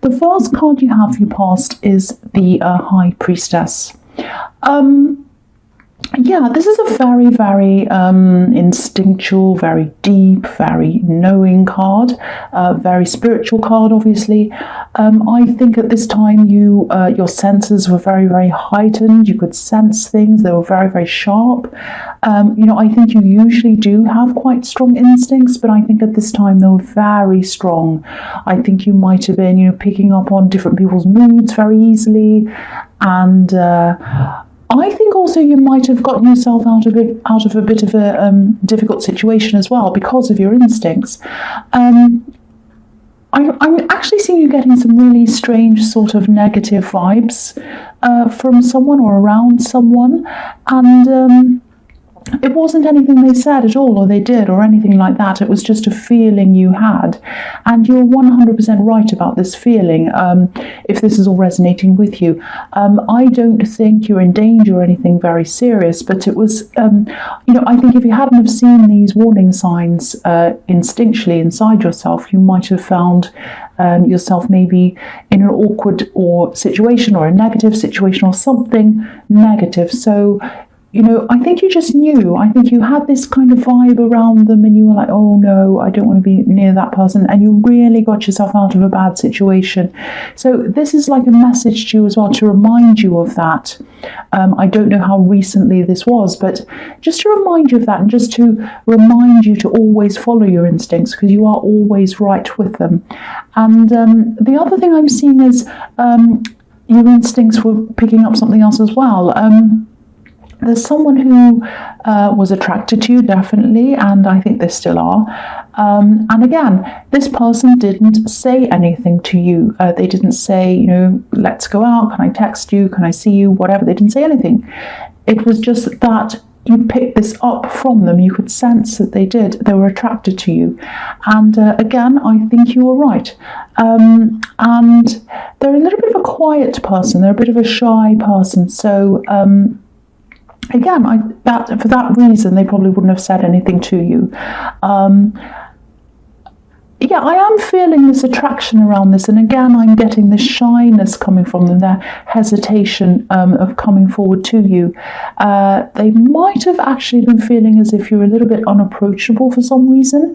The first card you have for your past is the High Priestess. Yeah, this is a very, very instinctual, very deep, very knowing card, very spiritual card, obviously. I think at this time your senses were very, very heightened. You could sense things. They were very, very sharp. I think you usually do have quite strong instincts, but I think at this time they were very strong. I think you might have been, picking up on different people's moods very easily, and I think also you might have gotten yourself out of a bit of a difficult situation as well because of your instincts. I'm actually seeing you getting some really strange sort of negative vibes from someone or around someone, and it wasn't anything they said at all or they did or anything like that. It was just a feeling you had, and you're 100% right about this feeling, if this is all resonating with you. I don't think you're in danger or anything very serious, but it was, I think if you hadn't have seen these warning signs instinctually inside yourself, you might have found yourself maybe in an awkward situation or a negative situation or something negative. So I think you just knew. I think you had this kind of vibe around them and you were like, oh no, I don't want to be near that person. And you really got yourself out of a bad situation. So this is like a message to you as well to remind you of that. I don't know how recently this was, but just to remind you of that and just to remind you to always follow your instincts because you are always right with them. And the other thing I'm seeing is your instincts were picking up something else as well. There's someone who was attracted to you, definitely, and I think they still are. And again, this person didn't say anything to you. They didn't say, let's go out, can I text you, can I see you, whatever. They didn't say anything. It was just that you picked this up from them. You could sense that they did. They were attracted to you. And again, I think you were right. And they're a little bit of a quiet person. They're a bit of a shy person. So again, for that reason, they probably wouldn't have said anything to you. Yeah, I am feeling this attraction around this, and again, I'm getting this shyness coming from them, their hesitation of coming forward to you. They might have actually been feeling as if you're a little bit unapproachable for some reason,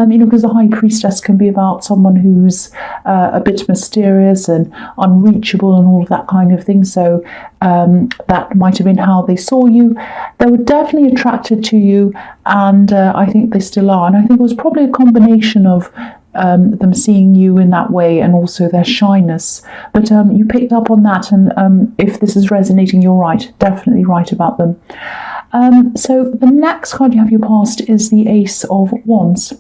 because the High Priestess can be about someone who's a bit mysterious and unreachable and all of that kind of thing. So that might have been how they saw you. They were definitely attracted to you, and I think they still are. And I think it was probably a combination of them seeing you in that way and also their shyness. But you picked up on that, and if this is resonating, you're right, definitely right about them. So the next card you have your past is the Ace of Wands.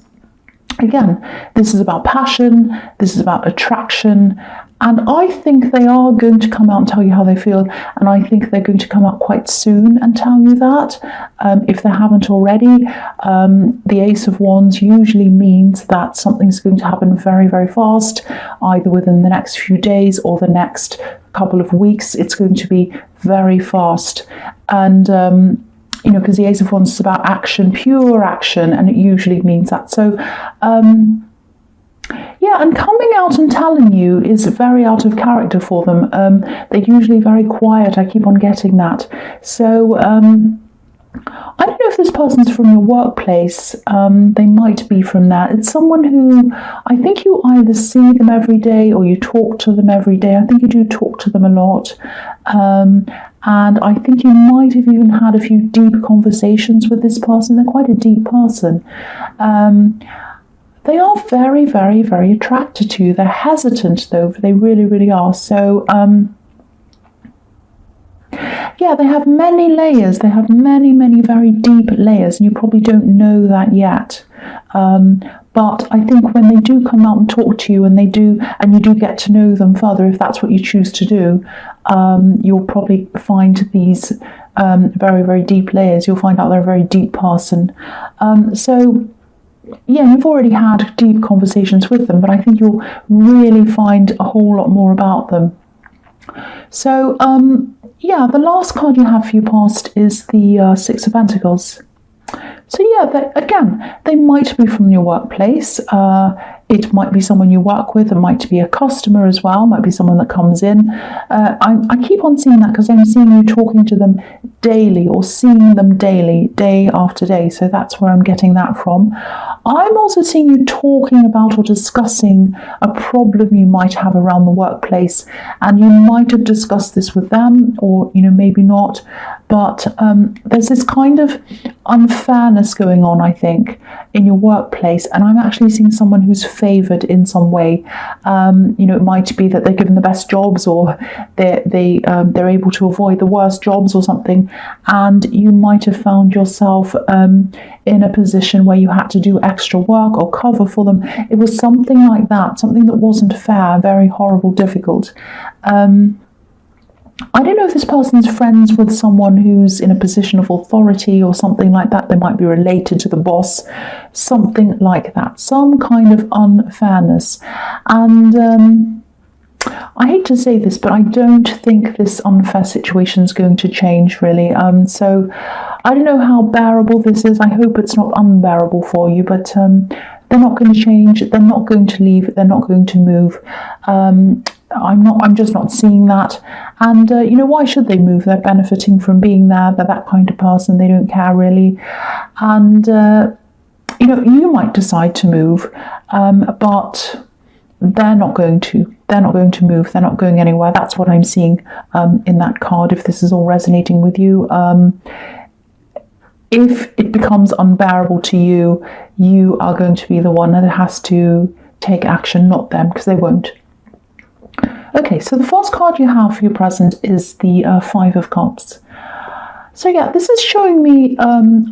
Again, this is about passion, this is about attraction, and I think they are going to come out and tell you how they feel, and I think they're going to come out quite soon and tell you that, if they haven't already. The Ace of Wands usually means that something's going to happen very, very fast, either within the next few days or the next couple of weeks. It's going to be very fast, and because the Ace of Wands is about action, pure action, and it usually means that. So, yeah, and coming out and telling you is very out of character for them. They're usually very quiet. I keep on getting that. So, I don't know if this person's from your workplace. They might be from that. It's someone who I think you either see them every day or you talk to them every day. I think you do talk to them a lot. And I think you might have even had a few deep conversations with this person. They're quite a deep person. They are very, very, very attracted to you. They're hesitant, though. They really, really are. So, yeah, they have many layers. They have many, many very deep layers, and you probably don't know that yet. But I think when they do come out and talk to you, and you do get to know them further, if that's what you choose to do, you'll probably find these very, very deep layers. You'll find out they're a very deep person. So, yeah, you've already had deep conversations with them, but I think you'll really find a whole lot more about them. So, yeah, the last card you have for your past is the Six of Pentacles. So yeah, again, they might be from your workplace. It might be someone you work with. It might be a customer as well. It might be someone that comes in. I keep on seeing that because I'm seeing you talking to them daily or seeing them daily, day after day. So that's where I'm getting that from. I'm also seeing you talking about or discussing a problem you might have around the workplace, and you might have discussed this with them, or maybe not, but there's this kind of unfairness going on, I think, in your workplace, and I'm actually seeing someone who's favoured in some way. It might be that they're given the best jobs, or they're able to avoid the worst jobs or something, and you might have found yourself in a position where you had to do extra work or cover for them. It was something like that, something that wasn't fair, very horrible, difficult. I don't know if this person's friends with someone who's in a position of authority or something like that. They might be related to the boss, something like that, some kind of unfairness. And I hate to say this, but I don't think this unfair situation is going to change, really. So I don't know how bearable this is. I hope it's not unbearable for you, but they're not going to change. They're not going to leave. They're not going to move. I'm just not seeing that. And, why should they move? They're benefiting from being there. They're that kind of person. They don't care, really. And, you might decide to move, but they're not going to. They're not going to move. They're not going anywhere. That's what I'm seeing in that card, if this is all resonating with you. If it becomes unbearable to you, you are going to be the one that has to take action, not them, because they won't. Okay, so the first card you have for your present is the Five of Cups. So yeah, this is showing me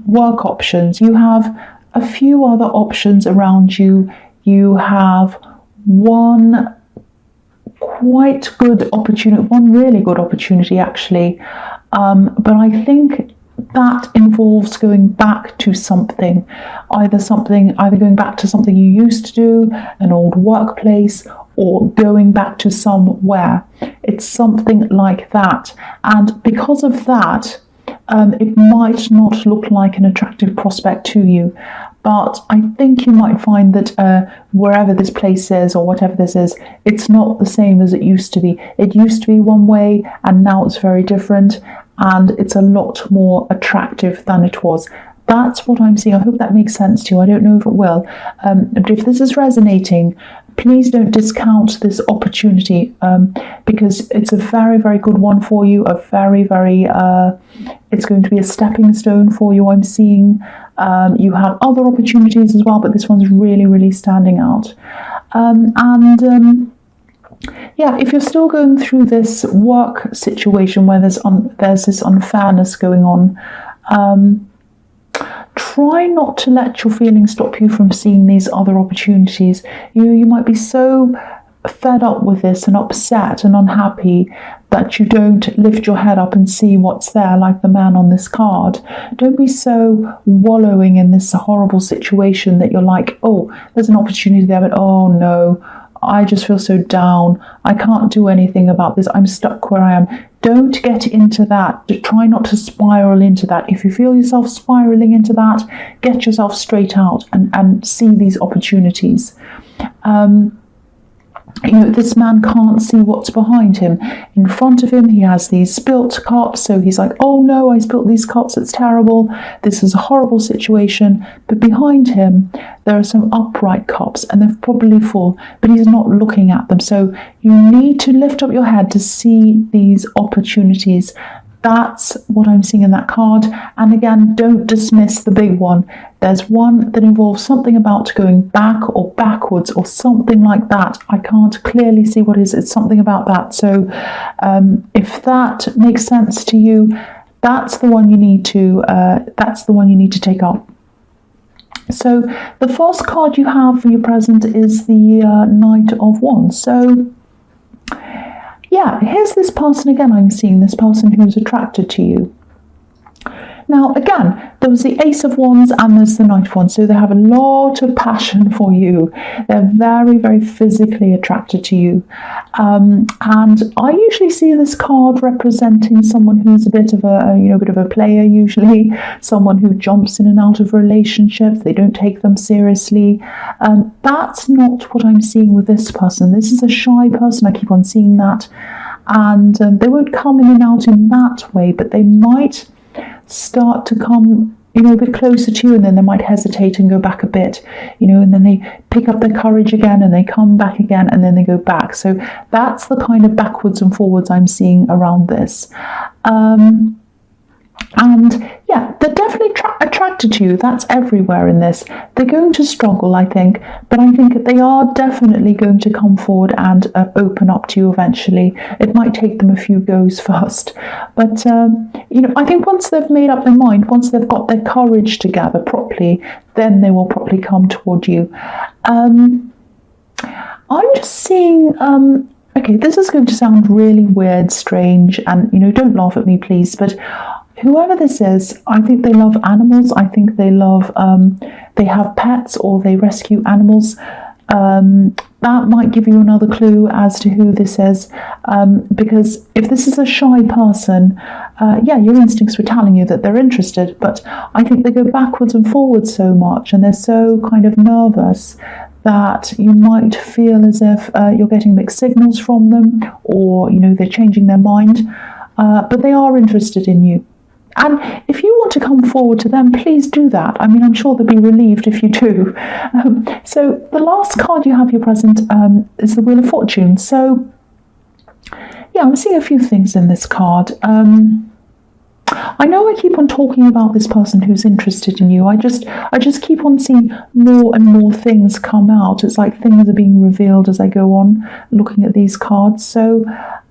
work options. You have a few other options around you. You have one quite good opportunity, one really good opportunity actually, but I think that involves going back to something, either going back to something you used to do, an old workplace, or going back to somewhere. It's something like that, and because of that, it might not look like an attractive prospect to you, but I think you might find that wherever this place is, or whatever this is, it's not the same as it used to be. It used to be one way, and now it's very different, and it's a lot more attractive than it was. That's what I'm seeing. I hope that makes sense to you. I don't know if it will. But if this is resonating, please don't discount this opportunity, because it's a very, very good one for you. It's going to be a stepping stone for you, I'm seeing. You have other opportunities as well, but this one's really, really standing out. Yeah, if you're still going through this work situation where there's this unfairness going on, try not to let your feelings stop you from seeing these other opportunities. You might be so fed up with this and upset and unhappy that you don't lift your head up and see what's there, like the man on this card. Don't be so wallowing in this horrible situation that you're like, oh, there's an opportunity there, but oh no, I just feel so down. I can't do anything about this. I'm stuck where I am. Don't get into that. Try not to spiral into that. If you feel yourself spiraling into that, get yourself straight out and see these opportunities. This man can't see what's behind him. In front of him, he has these spilt cups. So he's like, oh no, I spilt these cups. It's terrible. This is a horrible situation. But behind him, there are some upright cups, and they're probably full, but he's not looking at them. So you need to lift up your head to see these opportunities. That's what I'm seeing in that card. And again, don't dismiss the big one. There's one that involves something about going back or backwards or something like that. I can't clearly see what it is. It's something about that. So if that makes sense to you, that's the one you need to take up. So the first card you have for your present is the Knight of Wands. So yeah, here's this person again. I'm seeing this person who's attracted to you. Now, again, there was the Ace of Wands and there's the Knight of Wands. So they have a lot of passion for you. They're very, very physically attracted to you. And I usually see this card representing someone who's a bit of a player, usually someone who jumps in and out of relationships. They don't take them seriously. That's not what I'm seeing with this person. This is a shy person. I keep on seeing that. And they won't come in and out in that way, but they might start to come a bit closer to you, and then they might hesitate and go back a bit, and then they pick up their courage again and they come back again and then they go back. So that's the kind of backwards and forwards I'm seeing around this. And yeah, they're definitely attracted to you. That's everywhere in this. They're going to struggle, I think, but I think they are definitely going to come forward and open up to you eventually. It might take them a few goes first, but I think once they've made up their mind, once they've got their courage together properly, then they will probably come toward you. I'm just seeing. Okay, this is going to sound really weird, strange, and don't laugh at me, please, but whoever this is, I think they love animals. I think they love, they have pets or they rescue animals. That might give you another clue as to who this is, because if this is a shy person, your instincts were telling you that they're interested, but I think they go backwards and forwards so much and they're so kind of nervous that you might feel as if you're getting mixed signals from them, or they're changing their mind, but they are interested in you. And if you want to come forward to them, please do that. I mean, I'm sure they'll be relieved if you do. So the last card you have here present is the Wheel of Fortune. So yeah, I'm seeing a few things in this card. I know I keep on talking about this person who's interested in you. I just keep on seeing more and more things come out. It's like things are being revealed as I go on looking at these cards. So,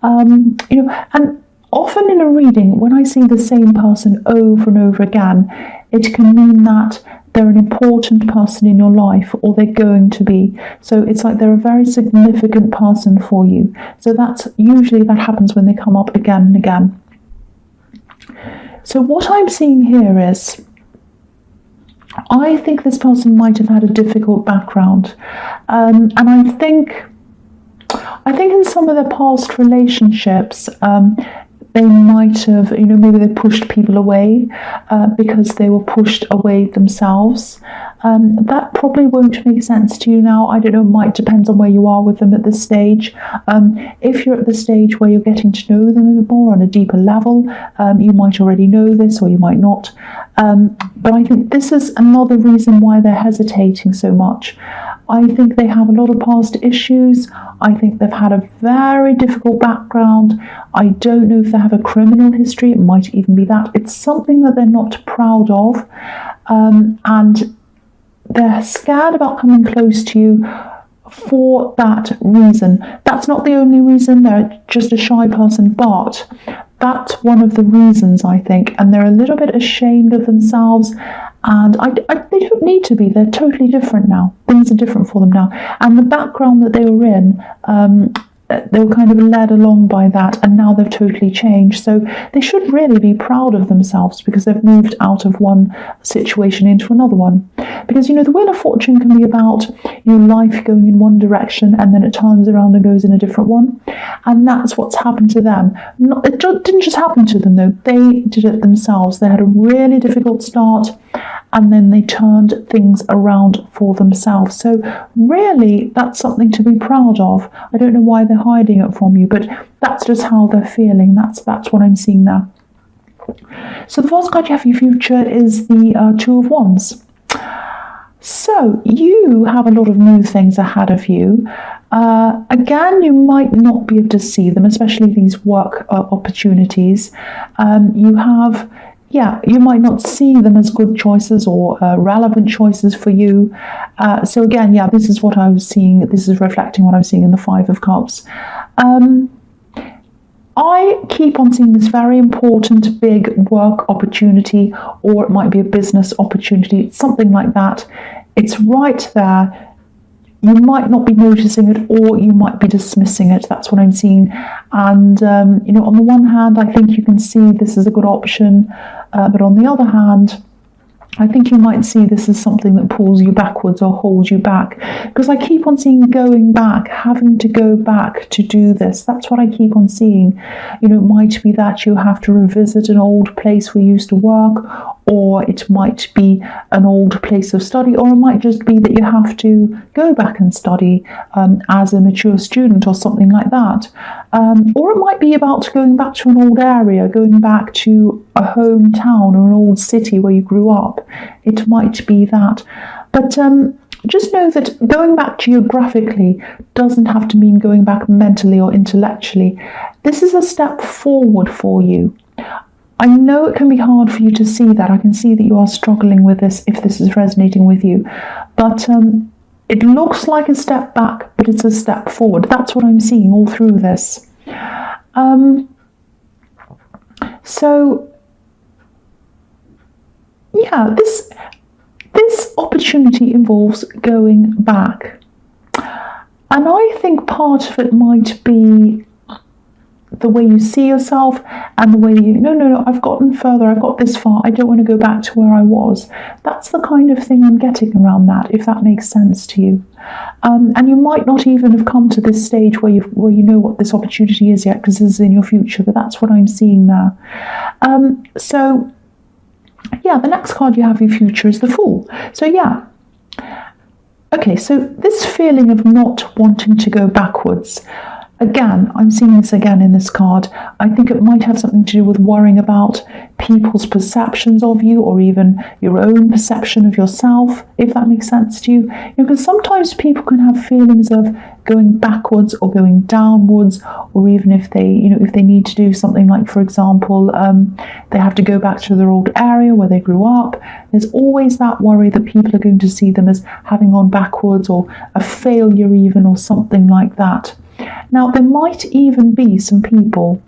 and often in a reading, when I see the same person over and over again, it can mean that they're an important person in your life, or they're going to be. So it's like they're a very significant person for you. So that's usually that happens when they come up again and again. So what I'm seeing here is, I think this person might have had a difficult background. And I think in some of their past relationships, they might have, maybe they pushed people away because they were pushed away themselves. That probably won't make sense to you now. I don't know, it might depend on where you are with them at this stage. If you're at the stage where you're getting to know them a bit more on a deeper level, you might already know this or you might not. But I think this is another reason why they're hesitating so much. I think they have a lot of past issues. I think they've had a very difficult background. I don't know if they have a criminal history. It might even be that. It's something that they're not proud of. And they're scared about coming close to you for that reason. That's not the only reason. They're just a shy person, but that's one of the reasons, I think. And they're a little bit ashamed of themselves. And they don't need to be. They're totally different now. Things are different for them now. And the background that they were in, they were kind of led along by that, and now they've totally changed. So they should really be proud of themselves because they've moved out of one situation into another one. Because, the Wheel of Fortune can be about life going in one direction and then it turns around and goes in a different one. And that's what's happened to them. It didn't just happen to them, though. They did it themselves. They had a really difficult start, and then they turned things around for themselves. So really, that's something to be proud of. I don't know why they're hiding it from you, but that's just how they're feeling. That's what I'm seeing there. So the first card you have for your future is the Two of Wands. So you have a lot of new things ahead of you. Again, you might not be able to see them, especially these work opportunities. You might not see them as good choices or relevant choices for you. So again, this is what I was seeing. This is reflecting what I'm seeing in the Five of Cups. I keep on seeing this very important big work opportunity, or it might be a business opportunity, something like that. It's right there. you might not be noticing it, or you might be dismissing it. That's what I'm seeing. And, on the one hand, I think you can see this is a good option. But on the other hand, I think you might see this as something that pulls you backwards or holds you back. Because I keep on seeing going back, having to go back to do this. That's what I keep on seeing. It might be that you have to revisit an old place where you used to work, or it might be an old place of study, or it might just be that you have to go back and study as a mature student or something like that. Or it might be about going back to an old area, going back to a hometown or an old city where you grew up. It might be that. But just know that going back geographically doesn't have to mean going back mentally or intellectually. This is a step forward for you. I know it can be hard for you to see that. I can see that you are struggling with this if this is resonating with you. But it looks like a step back, but it's a step forward. That's what I'm seeing all through this. This opportunity involves going back. And I think part of it might be the way you see yourself and the way no, I've gotten further, I've got this far, I don't want to go back to where I was. That's the kind of thing I'm getting around that, if that makes sense to you. And you might not even have come to this stage where you know what this opportunity is yet, because this is in your future, but that's what I'm seeing there. The next card you have, your future, is the Fool. Okay, so this feeling of not wanting to go backwards, again, I'm seeing this again in this card. I think it might have something to do with worrying about people's perceptions of you, or even your own perception of yourself, if that makes sense to you. Because sometimes people can have feelings of going backwards or going downwards, or even if they need to do something like, for example, they have to go back to their old area where they grew up. There's always that worry that people are going to see them as having gone backwards, or a failure even, or something like that. Now, there might even be some people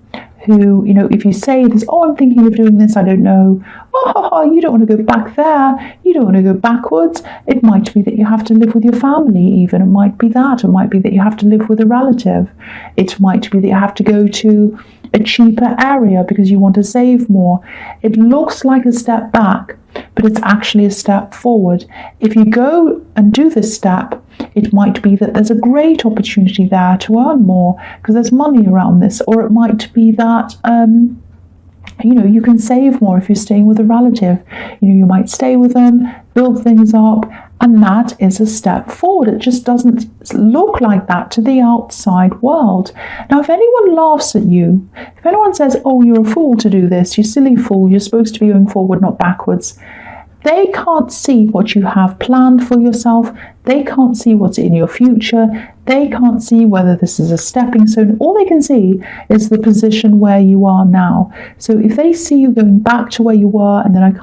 who, if you say this, I'm thinking of doing this, I don't know, you don't want to go back there, you don't want to go backwards. It might be that you have to live with your family even. It might be that. It might be that you have to live with a relative. It might be that you have to go to a cheaper area because you want to save more. It looks like a step back, but it's actually a step forward. If you go and do this step, it might be that there's a great opportunity there to earn more because there's money around this, or it might be that you can save more if you're staying with a relative. You might stay with them, build things up, and that is a step forward. It just doesn't look like that to the outside world. Now, if anyone laughs at you, if anyone says, you're a fool to do this, you silly fool, you're supposed to be going forward, not backwards, they can't see what you have planned for yourself. They can't see what's in your future. They can't see whether this is a stepping stone. All they can see is the position where you are now. So if they see you going back to where you were and they're like,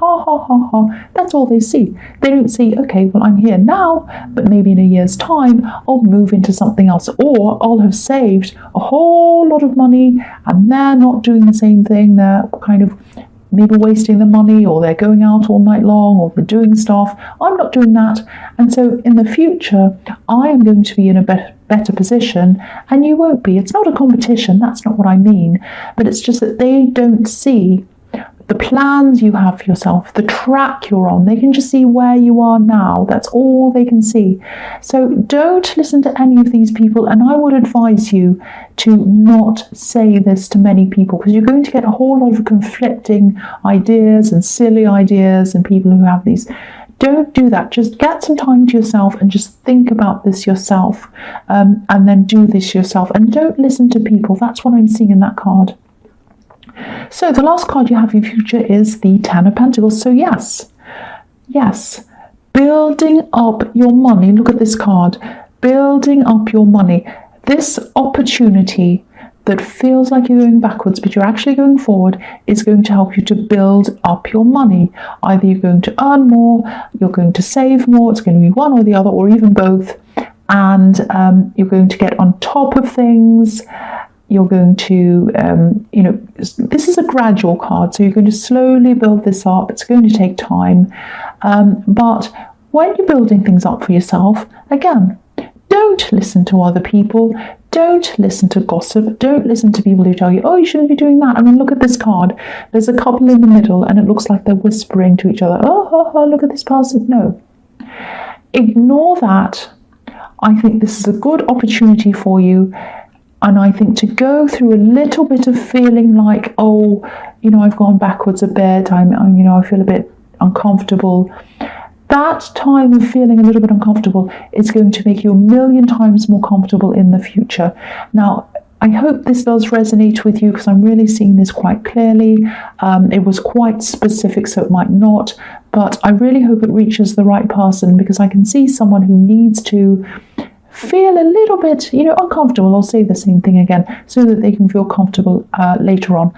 that's all they see. They don't see, okay, well, I'm here now, but maybe in a year's time, I'll move into something else, or I'll have saved a whole lot of money and they're not doing the same thing. They're kind of maybe wasting the money, or they're going out all night long, or they're doing stuff. I'm not doing that. And so in the future, I am going to be in a better position and you won't be. It's not a competition. That's not what I mean. But it's just that they don't see the plans you have for yourself, the track you're on. They can just see where you are now. That's all they can see. So don't listen to any of these people. And I would advise you to not say this to many people, because you're going to get a whole lot of conflicting ideas and silly ideas and people who have these. Don't do that. Just get some time to yourself and just think about this yourself, and then do this yourself. And don't listen to people. That's what I'm seeing in that card. So the last card you have in your future is the Ten of Pentacles. So yes, building up your money. Look at this card, building up your money. This opportunity that feels like you're going backwards, but you're actually going forward, is going to help you to build up your money. Either you're going to earn more, you're going to save more, it's going to be one or the other, or even both. And you're going to get on top of things. You're going to, this is a gradual card, so you're going to slowly build this up. It's going to take time. But when you're building things up for yourself, again, Don't listen to other people. Don't listen to gossip. Don't listen to people who tell you, oh, you shouldn't be doing that. I mean, look at this card. There's a couple in the middle and it looks like they're whispering to each other. Oh, look at this person. No. Ignore that. I think this is a good opportunity for you. And I think to go through a little bit of feeling like, oh, I've gone backwards a bit. I feel a bit uncomfortable. That time of feeling a little bit uncomfortable is going to make you a million times more comfortable in the future. Now, I hope this does resonate with you because I'm really seeing this quite clearly. It was quite specific, so it might not, but I really hope it reaches the right person because I can see someone who needs to feel a little bit, uncomfortable. I'll say the same thing again so that they can feel comfortable later on.